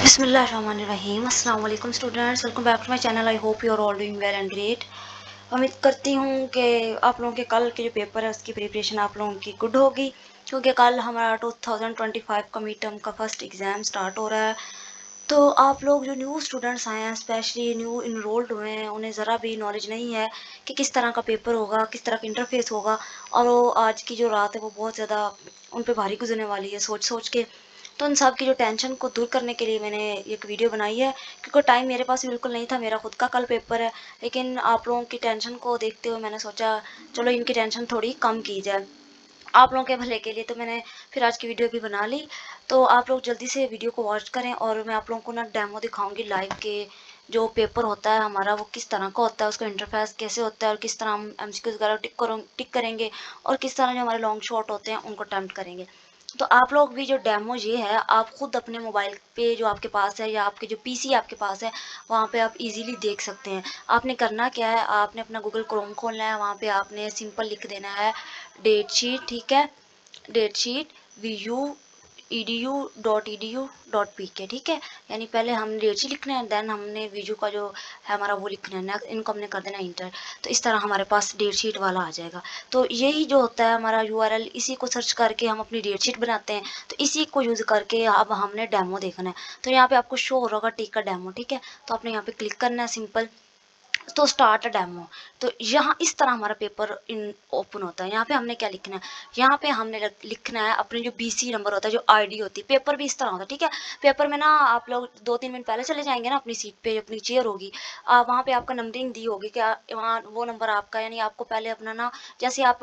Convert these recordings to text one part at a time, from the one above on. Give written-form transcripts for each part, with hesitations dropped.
बिस्मिल्लाहिर्रहमानिर्रहीम। अस्सलाम वालेकुम students, welcome back to my channel. I hope you are all doing well and great. उम्मीद करती हूँ कि आप लोगों के कल के जो पेपर है उसकी प्रिपरेशन आप लोगों की गुड होगी, क्योंकि कल हमारा 2025 का मिड टर्म का फर्स्ट एग्ज़ाम स्टार्ट हो रहा है। तो आप लोग जो न्यू स्टूडेंट्स आए हैं, स्पेशली न्यू इनरोल्ड हुए हैं, उन्हें ज़रा भी नॉलेज नहीं है कि किस तरह का पेपर होगा, किस तरह का इंटरफेस होगा, और वो आज की जो रात है वो बहुत ज़्यादा उन पे भारी गुजरने वाली है सोच सोच के। तो उन सब की जो टेंशन को दूर करने के लिए मैंने एक वीडियो बनाई है, क्योंकि टाइम मेरे पास बिल्कुल नहीं था, मेरा खुद का कल पेपर है। लेकिन आप लोगों की टेंशन को देखते हुए मैंने सोचा चलो इनकी टेंशन थोड़ी कम की जाए आप लोगों के भले के लिए। तो मैंने फिर आज की वीडियो भी बना ली। तो आप लोग जल्दी से वीडियो को वॉच करें और मैं आप लोगों को ना डेमो दिखाऊंगी लाइव के। जो पेपर होता है हमारा वो किस तरह का होता है, उसका इंटरफेस कैसे होता है, और किस तरह हम एमसीक्यूज वगैरह टिक करेंगे, और किस तरह जो हमारे लॉन्ग शॉट होते हैं उनको अटेम्प्ट करेंगे। तो आप लोग भी जो डेमो ये है आप खुद अपने मोबाइल पे जो आपके पास है या आपके जो पीसी आपके पास है वहाँ पे आप इजीली देख सकते हैं। आपने करना क्या है, आपने अपना गूगल क्रोम खोलना है, वहाँ पे आपने सिंपल लिख देना है डेट शीट, ठीक है, डेट शीट vu.edu.pk, ठीक है। यानी पहले हम डेट शीट लिखना है, देन हमने वीजू का जो है हमारा वो लिखना है, नेक्स्ट इनको हमने कर देना इंटर। तो इस तरह हमारे पास डेट शीट वाला आ जाएगा। तो यही जो होता है हमारा यूआरएल, इसी को सर्च करके हम अपनी डेट शीट बनाते हैं। तो इसी को यूज़ करके अब हमने डेमो देखना है। तो यहाँ पे आपको शो हो रहा होगा टिक का डेमो, ठीक है। तो आपने यहाँ पे क्लिक करना है सिंपल, तो स्टार्ट डेमो। तो यहाँ इस तरह हमारा पेपर इन ओपन होता है। यहाँ पे हमने क्या लिखना है, यहाँ पे हमने लिखना है अपने जो बीसी नंबर होता है, जो आईडी होती है। पेपर भी इस तरह होता है, ठीक है। पेपर में ना आप लोग 2-3 मिनट पहले चले जाएंगे ना अपनी सीट पे, अपनी चेयर होगी, वहाँ पे आपका नंबरिंग दी होगी क्या, वहाँ वो नंबर आपका, यानी आपको पहले अपना ना, जैसे आप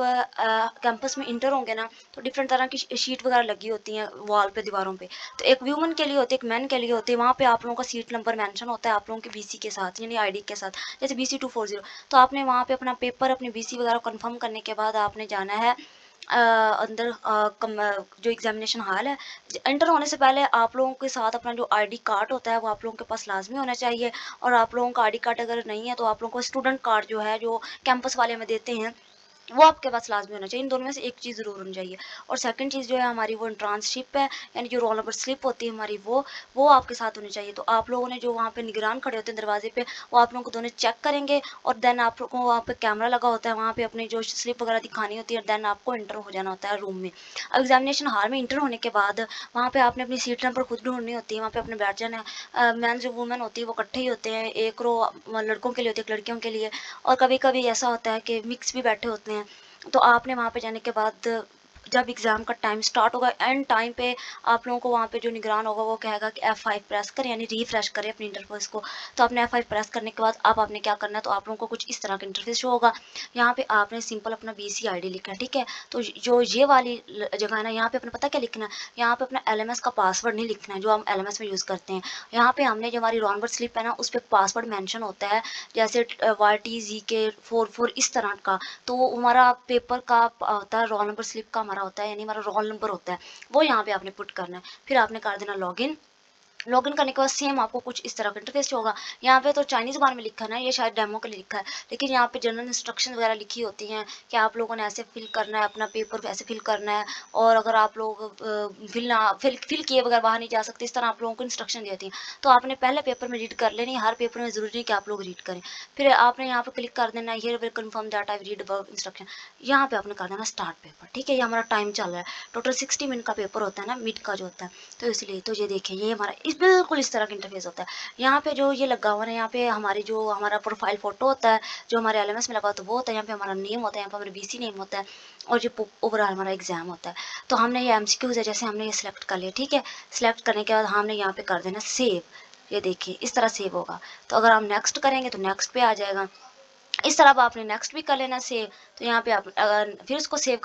कैंपस में इंटर होंगे ना तो डिफरेंट तरह की शीट वगैरह लगी होती हैं वॉल पे, दीवारों पे। तो एक वुमन के लिए होती है, एक मैन के लिए होती है। वहाँ पे आप लोगों का सीट नंबर मेंशन होता है आप लोगों के बीसी के साथ, यानी आईडी के साथ, जैसे BC 240। तो आपने वहाँ पे अपना पेपर, अपनी बीसी वगैरह कंफर्म करने के बाद आपने जाना है अंदर, जो एग्जामिनेशन हॉल है। एंटर होने से पहले आप लोगों के साथ अपना जो आईडी कार्ड होता है वो आप लोगों के पास लाजमी होना चाहिए। और आप लोगों का आईडी कार्ड अगर नहीं है तो आप लोगों को स्टूडेंट कार्ड जो है, जो कैंपस वाले में देते हैं, वो आपके पास लाजमी होना चाहिए। इन दोनों में से एक चीज़ ज़रूर होनी चाहिए। और सेकंड चीज़ जो है हमारी, वो ट्रांसशिप है, यानी जो रोल नंबर स्लिप होती है हमारी, वो आपके साथ होनी चाहिए। तो आप लोगों ने जो वहाँ पे निगरान खड़े होते हैं दरवाजे पे, वो आप लोगों को दोनों चेक करेंगे। और देन आप लोगों को वहाँ पे कैमरा लगा होता है, वहाँ पे अपनी जो स्लिप वगैरह दिखानी होती है, देन आपको इंटर हो जाना होता है रूम में। अब एग्जामिनेशन हॉल में इंटर होने के बाद वहाँ पे आपने अपनी सीट नंबर खुद ढूंढनी होती है, वहाँ पे अपने बैठ जाना है। मैन जो वुमेन होती है वो इकट्ठे ही होते हैं, एक रो लड़कों के लिए होती है, एक लड़कियों के लिए। और कभी कभी ऐसा होता है कि मिक्स भी बैठे होते हैं। तो आपने वहाँ पे जाने के बाद जब एग्ज़ाम का टाइम स्टार्ट होगा, एंड टाइम पे आप लोगों को वहाँ पे जो निगरान होगा वो कहेगा कि F5 प्रेस करें, यानी रिफ्रेश करें अपनी इंटरफेस को। तो आपने F5 प्रेस करने के बाद अब आपने क्या करना है, तो आप लोगों को कुछ इस तरह का इंटरफेस शो होगा। यहाँ पे आपने सिंपल अपना BC आईडी लिखना है, ठीक है। तो जो ये वाली जगह है ना, यहाँ पे अपने पता क्या लिखना है, यहाँ पे अपना LMS का पासवर्ड नहीं लिखना है जो हम LMS में यूज़ करते हैं। यहाँ पे हमने जो हमारी रोल नंबर स्लिप है ना, उस पर पासवर्ड मैंशन होता है, जैसे YTZK44 इस तरह का। तो वो हमारा पेपर का होता है, रोल नंबर स्लिप का हमारा होता है, यानी हमारा रोल नंबर होता है, वो यहाँ पे आपने पुट करना है। फिर आपने कर देना लॉगिन। लॉगिन करने के बाद सेम आपको कुछ इस तरह का इंटरफेस होगा। यहाँ पे तो चाइनीज़ बार में लिखा है ना, ये शायद डेमो के लिए लिखा है, लेकिन यहाँ पे जनरल इंस्ट्रक्शन वगैरह लिखी होती हैं कि आप लोगों ने ऐसे फिल करना है, अपना पेपर ऐसे फिल करना है। और अगर आप लोग फिल किए बगैर बाहर नहीं जा सकते, इस तरह आप लोगों को इंस्ट्रक्शन दी जाती हैं। तो आपने पहले पेपर में रीड कर लेनी, हर पेपर में ज़रूरी नहीं कि आप लोग रीड करें। फिर आपने यहाँ पे क्लिक कर देना, here will confirm that I read about instruction. यहाँ पे आपने कर देना स्टार्ट पेपर, ठीक है। ये हमारा टाइम चल रहा है, टोटल 60 मिनट का पेपर होता है ना, मिड का जो होता है। तो इसलिए तो ये देखिए, ये हमारा बिल्कुल इस तरह का इंटरफेस होता है। यहाँ पे जो ये लगा हुआ है, यहाँ पे हमारी जो हमारा प्रोफाइल फोटो होता है, जो हमारे LMS में लगा होता है वो होता है। यहाँ पे हमारा नेम होता है, यहाँ पे हमारा BC नेम होता है, और जो ओवरऑल हमारा एग्जाम होता है। तो हमने ये MCQs है, जैसे हमने ये सिलेक्ट कर लिया, ठीक है। सिलेक्ट करने के बाद हमने यहाँ पे कर देना सेव। ये देखिए इस तरह सेव होगा। तो अगर हम नेक्स्ट करेंगे तो नेक्स्ट पे आ जाएगा। इस तरह अब आपने नेक्स्ट भी कर लेना सेव। तो यहाँ पे आप अगर फिर उसको सेव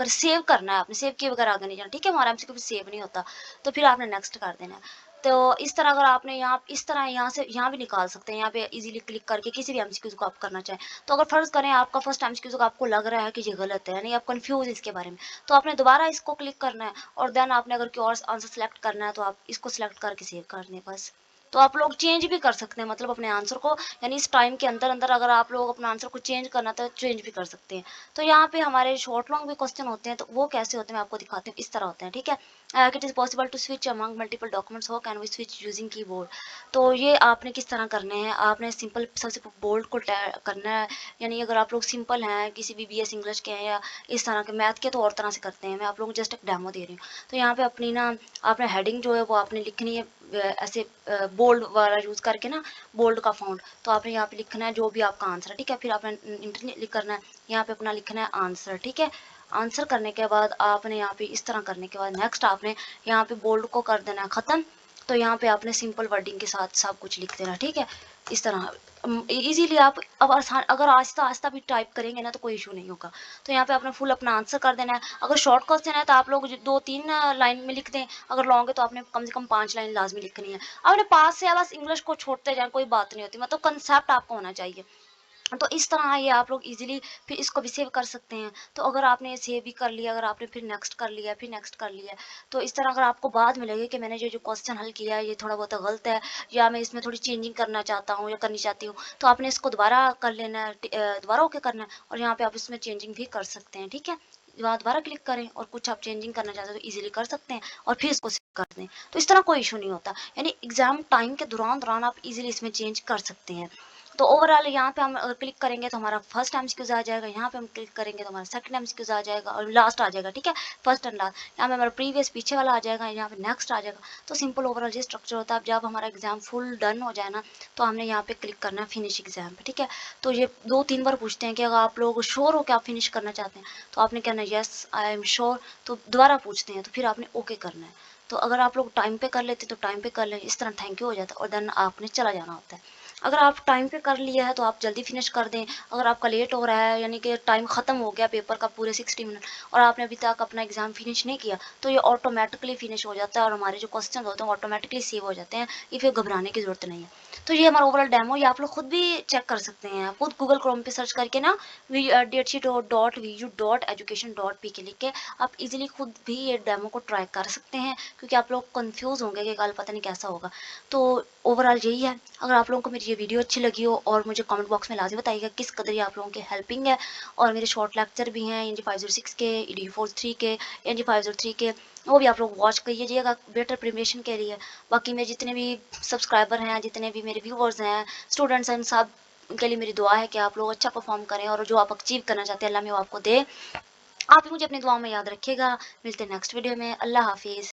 करना है, आपने सेव किए बगैर आगे नहीं जाना, ठीक है। हमारा MCQ भी सेव नहीं होता। तो फिर आपने नेक्स्ट कर देना है। तो इस तरह अगर आपने यहाँ इस तरह यहाँ से यहाँ भी निकाल सकते हैं, यहाँ पे इजीली क्लिक करके किसी भी MCQ को आप करना चाहें। तो अगर फर्ज करें आपका फर्स्ट MCQ को आपको लग रहा है कि ये गलत है, यानी आप कंफ्यूज इसके बारे में, तो आपने दोबारा इसको क्लिक करना है। और देन आपने अगर कोई और आंसर सेलेक्ट करना है तो आप इसको सेलेक्ट करके सेव कर दें बस। तो आप लोग चेंज भी कर सकते हैं, मतलब अपने आंसर को, यानी इस टाइम के अंदर अंदर अगर आप लोग अपना आंसर को चेंज करना तो चेंज भी कर सकते हैं। तो यहाँ पे हमारे शॉर्ट लॉन्ग भी क्वेश्चन होते हैं, तो वो कैसे होते हैं मैं आपको दिखाती हूँ। इस तरह होते हैं, ठीक है। It is possible to switch among multiple documents, how can we switch using keyboard. तो ये आपने किस तरह करने हैं, आपने सिंपल सबसे बोल्ड को करना है। यानी अगर आप लोग सिंपल हैं, किसी भी बीएस इंग्लिश के हैं या इस तरह के मैथ के, तो और तरह से करते हैं। मैं आप लोगों को जस्ट एक डेमो दे रही हूँ। तो यहाँ पे अपनी ना आपने हेडिंग जो है वो आपने लिखनी है ऐसे बोल्ड वाला यूज़ करके ना, बोल्ड का फॉन्ट। तो आपने यहाँ पे लिखना है जो भी आपका आंसर है, ठीक है। फिर आपने इंटर करना है, यहाँ पे अपना लिखना है आंसर, ठीक है। आंसर करने के बाद आपने यहाँ पे इस तरह करने के बाद नेक्स्ट आपने यहाँ पे बोल्ड को कर देना है ख़त्म। तो यहाँ पे आपने सिंपल वर्डिंग के साथ सब कुछ लिख देना, ठीक है। इस तरह इजीली आप अब आसान, अगर आहिस्ता आहिस्ता भी टाइप करेंगे ना तो कोई इशू नहीं होगा। तो यहाँ पे आपने फुल अपना आंसर कर देना है। अगर शॉर्ट क्वेश्चन है तो आप लोग 2-3 लाइन में लिख दें, अगर लॉन्ग है तो आपने कम से कम 5 लाइन लाजमी लिखनी है। अपने पास से बस इंग्लिश को छोड़ते जाए, कोई बात नहीं होती, मतलब कंसेप्ट आपको होना चाहिए। तो इस तरह ये आप लोग इजीली फिर इसको भी सेव कर सकते हैं। तो अगर आपने सेव भी कर लिया, अगर आपने फिर नेक्स्ट कर लिया, फिर नेक्स्ट कर लिया, तो इस तरह अगर आपको बाद में लगे कि मैंने जो क्वेश्चन हल किया है ये थोड़ा बहुत गलत है, या मैं इसमें थोड़ी चेंजिंग करना चाहता हूँ या करनी चाहती हूँ, तो आपने इसको दोबारा कर लेना है, दोबारा ओके करना है, और यहाँ पे आप इसमें चेंजिंग भी कर सकते हैं, ठीक है। दोबारा क्लिक करें और कुछ आप चेंजिंग करना चाहते हैं तो इजीली कर सकते हैं, और फिर इसको सेव कर दें। तो इस तरह कोई इशू नहीं होता, यानी एग्जाम टाइम के दौरान दौरान आप इजीली इसमें चेंज कर सकते हैं। तो ओवरऑल यहाँ पे हम अगर क्लिक करेंगे तो हमारा फर्स्ट एमसीक्यूज आ जाएगा, यहाँ पे हम क्लिक करेंगे तो हमारा सेकंड एमसीक्यूज आ जाएगा और लास्ट आ जाएगा, ठीक है। फर्स्ट एंड लास्ट यहाँ पे हमारा प्रीवियस पीछे वाला आ जाएगा, यहाँ पे नेक्स्ट आ जाएगा। तो सिंपल ओवरऑल ये स्ट्रक्चर होता है। अब जब हमारा एग्जाम फुल डन हो जाए ना, तो हमने यहाँ पे क्लिक करना है फिनिश एग्जाम पे, ठीक है। तो ये 2-3 बार पूछते हैं कि अगर आप लोग श्योर हो कि आप फिनिश करना चाहते हैं, तो आपने कहना है यस आई एम श्योर। तो दोबारा पूछते हैं तो फिर आपने ओके करना है। तो अगर आप लोग टाइम पे कर लेते तो टाइम पे कर लें, इस तरह थैंक यू हो जाता है, और देन आपने चला जाना होता है। अगर आप टाइम पे कर लिया है तो आप जल्दी फिनिश कर दें। अगर आपका लेट हो रहा है, यानी कि टाइम ख़त्म हो गया पेपर का पूरे 60 मिनट, और आपने अभी तक अपना एग्ज़ाम फिनिश नहीं किया, तो ये ऑटोमेटिकली फिनिश हो जाता है और हमारे जो क्वेश्चन होते हैं ऑटोमेटिकली सेव हो जाते हैं। ये फिर घबराने की ज़रूरत नहीं है। तो ये हमारा ओवरऑल डेमो, ये आप लोग खुद भी चेक कर सकते हैं, खुद गूगल क्रोम पे सर्च करके ना datesheet.vu.education.pk लिख के आप इजीली खुद भी ये डेमो को ट्राई कर सकते हैं, क्योंकि आप लोग कंफ्यूज होंगे कि कल पता नहीं कैसा होगा। तो ओवरऑल यही है। अगर आप लोगों को मेरी ये वीडियो अच्छी लगी हो, और मुझे कमेंट बॉक्स में लाजमी बताइएगा किस कदर ये आप लोगों की हेल्पिंग है। और मेरे शॉर्ट लेक्चर भी हैं NG 506 के, ED 43 के, NG 503 के, वो भी आप लोग वॉच कीजिएगा बेटर प्रिपरेशन के लिए। बाकी मेरे जितने भी सब्सक्राइबर हैं, जितने भी मेरे व्यूवर्स हैं, स्टूडेंट्स हैं, सब के लिए मेरी दुआ है कि आप लोग अच्छा परफॉर्म करें, और जो आप अचीव करना चाहते हैं अल्लाह में वो आपको दे। आप भी मुझे अपनी दुआओं में याद रखिएगा। मिलते हैं नेक्स्ट वीडियो में। अल्लाह हाफिज़।